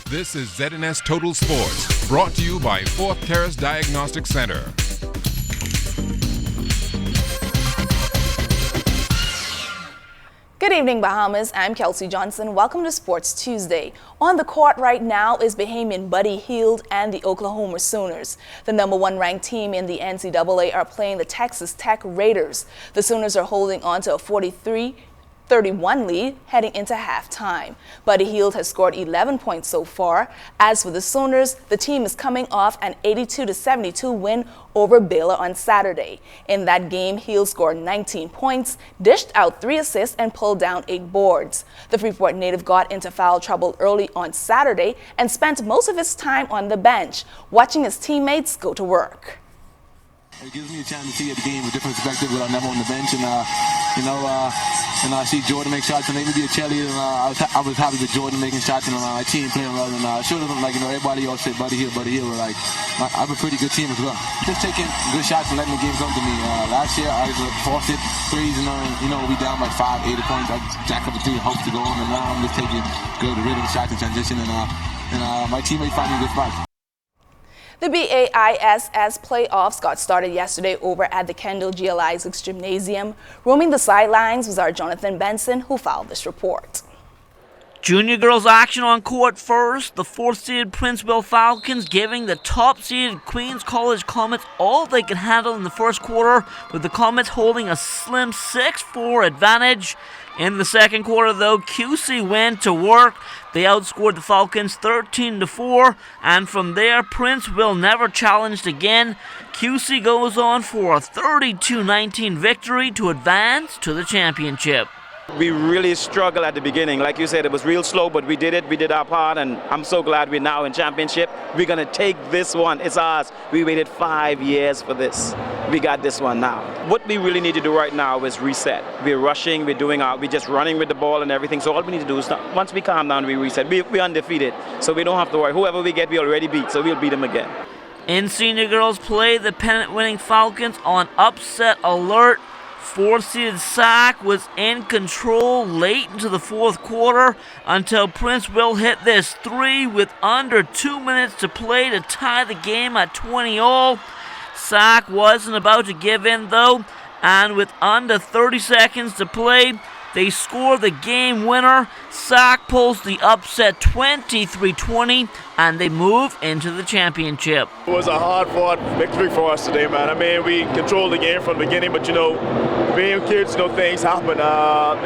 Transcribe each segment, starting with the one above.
This is ZNS Total Sports, brought to you by Fourth Terrace Diagnostic Center. Good evening, Bahamas. I'm Kelsey Johnson. Welcome to Sports Tuesday. On the court right now is Bahamian Buddy Hield and the Oklahoma Sooners. The #1 ranked team in the NCAA are playing the Texas Tech Raiders. The Sooners are holding on to a 43-31 lead heading into halftime. Buddy Hield has scored 11 points so far. As for the Sooners, the team is coming off an 82-72 win over Baylor on Saturday. In that game, Hield scored 19 points, dished out 3 assists, and pulled down 8 boards. The Freeport native got into foul trouble early on Saturday and spent most of his time on the bench, watching his teammates go to work. It gives me a chance to see the game with a different perspective when I'm never on the bench, and I see Jordan make shots, and maybe be a cheerleader. And I was happy with Jordan making shots, and my team playing well. And I showed them, everybody always say Buddy Hield. Like, I have a pretty good team as well. Just taking good shots and letting the game come to me. Last year I was forced it threes, and we down by 5, 8 points. I jack up the 3 hopes to go on, and now I'm just taking good rhythm shots and transition, and my teammates find me good spots. The BAISS playoffs got started yesterday over at the Kendall G. Isaacs Gymnasium. Roaming the sidelines was our Jonathan Benson, who filed this report. Junior girls action on court first. The 4th-seeded Princeville Falcons giving the top-seeded Queens College Comets all they could handle in the first quarter, with the Comets holding a slim 6-4 advantage. In the second quarter, though, QC went to work. They outscored the Falcons 13-4, and from there, Princeville never challenged again. QC goes on for a 32-19 victory to advance to the championship. We really struggled at the beginning. Like you said, it was real slow, but we did it. We did our part, and I'm so glad we're now in championship. We're going to take this one. It's ours. We waited 5 years for this. We got this one now. What we really need to do right now is reset. We're rushing, we're just running with the ball and everything. So all we need to do is, once we calm down, we reset. We're undefeated, so we don't have to worry. Whoever we get, we already beat, so we'll beat them again. In senior girls play, the pennant-winning Falcons on upset alert. 4th-seeded SAC was in control late into the fourth quarter until Princeville hit this 3 with under 2 minutes to play to tie the game at 20-all. SAC wasn't about to give in, though, and with under 30 seconds to play, they score the game winner. SAC pulls the upset 23-20, and they move into the championship. It was a hard-fought victory for us today, man. I mean, we controlled the game from the beginning, but, being kids, things happen.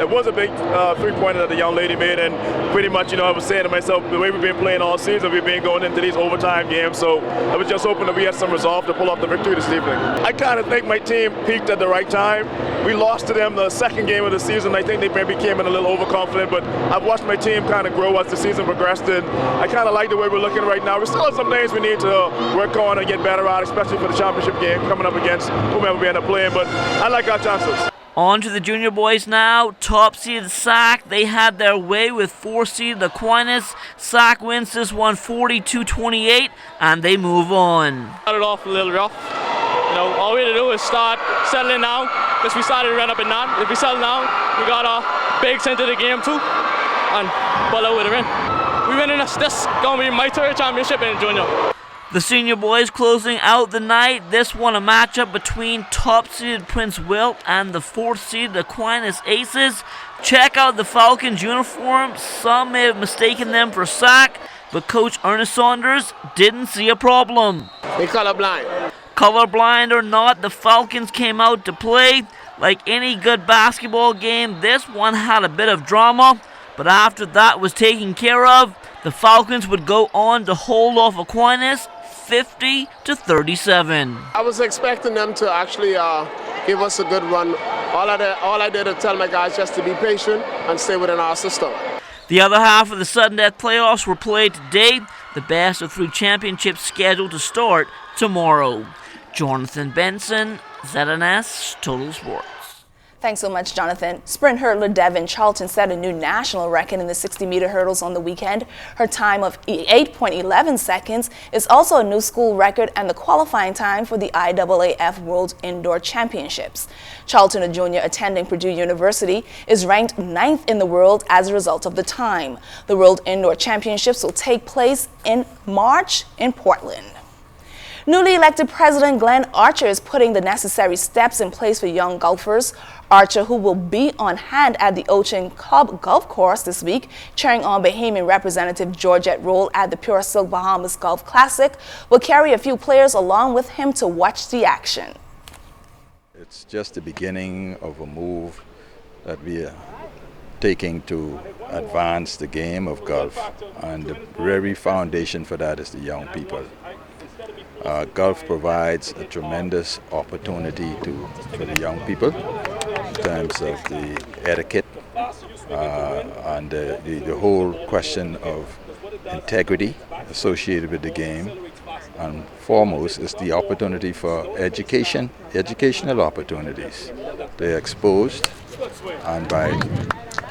It was a big three-pointer that the young lady made, and pretty much, I was saying to myself, the way we've been playing all season, we've been going into these overtime games, so I was just hoping that we had some resolve to pull off the victory this evening. I kind of think my team peaked at the right time. We lost to them the second game of the season. I think they maybe came in a little overconfident, but I've watched my team kind of grow as the season progressed, and I kind of like the way we're looking right now. We still have some things we need to work on and get better at, especially for the championship game coming up against whomever we end up playing, but I like our chances. On to the junior boys now. Top-seeded SAC, they had their way with 4th-seeded Aquinas. SAC wins this one 42-28, and they move on. Started off a little rough. All we had to do is start settling down, because we started to run up and down. If we settle down, we got our bigs into the game too, and pull out with a win. We winning this going to be my 3rd championship in junior. The senior boys closing out the night. This one a matchup between top-seeded Princeville and the 4th-seeded Aquinas Aces. Check out the Falcons uniforms. Some may have mistaken them for SAC, but Coach Ernest Saunders didn't see a problem. They colorblind. Colorblind or not, the Falcons came out to play. Like any good basketball game, this one had a bit of drama, but after that was taken care of, the Falcons would go on to hold off Aquinas 50-37. I was expecting them to actually give us a good run. All I did is tell my guys just to be patient and stay within our system. The other half of the sudden death playoffs were played today. The best of 3 championships scheduled to start tomorrow. Jonathan Benson, ZNS Total Sports. Thanks so much, Jonathan. Sprint hurdler Devin Charlton set a new national record in the 60-meter hurdles on the weekend. Her time of 8.11 seconds is also a new school record and the qualifying time for the IAAF World Indoor Championships. Charlton, a junior attending Purdue University, is ranked 9th in the world as a result of the time. The World Indoor Championships will take place in March in Portland. Newly elected President Glenn Archer is putting the necessary steps in place for young golfers. Archer, who will be on hand at the Ocean Club Golf Course this week, cheering on Bahamian Representative Georgette Roll at the Pure Silk Bahamas Golf Classic, will carry a few players along with him to watch the action. It's just the beginning of a move that we are taking to advance the game of golf, and the very foundation for that is the young people. Golf provides a tremendous opportunity for the young people in terms of the etiquette and the whole question of integrity associated with the game. And foremost is the opportunity for educational opportunities. They're exposed, and by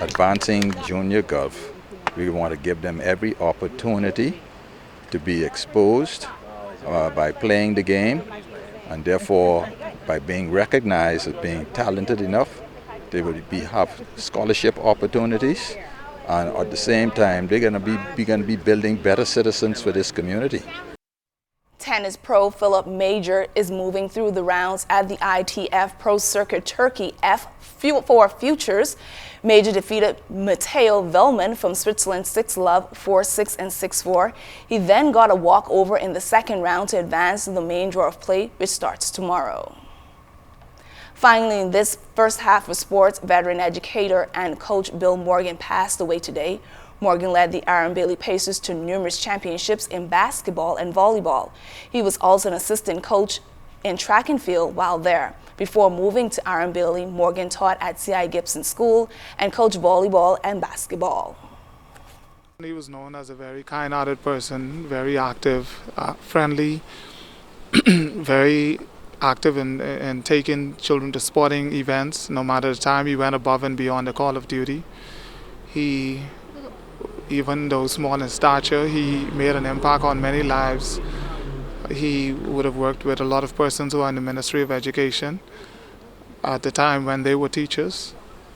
advancing junior golf, we want to give them every opportunity to be exposed by playing the game, and therefore by being recognized as being talented enough. They will have scholarship opportunities, and at the same time they're going to be building better citizens for this community. Tennis pro Philip Major is moving through the rounds at the ITF Pro Circuit Turkey F4 Futures. Major defeated Matteo Velman from Switzerland 6-love, 4-6 and 6-4. He then got a walkover in the second round to advance to the main draw of play, which starts tomorrow. Finally, in this first half of sports, veteran educator and coach Bill Morgan passed away today. Morgan led the Aaron Bailey Pacers to numerous championships in basketball and volleyball. He was also an assistant coach in track and field while there. Before moving to Aaron Bailey, Morgan taught at C.I. Gibson School and coached volleyball and basketball. He was known as a very kind-hearted person, very active, friendly, very active in taking children to sporting events. No matter the time, he went above and beyond the call of duty. He, even though small in stature, he made an impact on many lives. He would have worked with a lot of persons who are in the Ministry of Education at the time when they were teachers.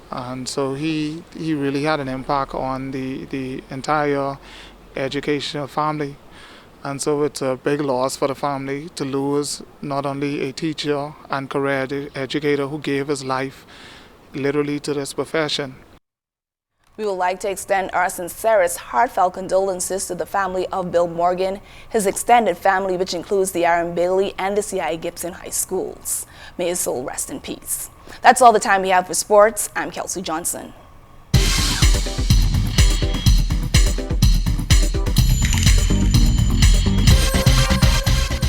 And so he really had an impact on the entire educational family. And so it's a big loss for the family to lose not only a teacher and career educator who gave his life literally to this profession. We would like to extend our sincerest, heartfelt condolences to the family of Bill Morgan, his extended family, which includes the Aaron Bailey and the C.I. Gibson High Schools. May his soul rest in peace. That's all the time we have for sports. I'm Kelsey Johnson.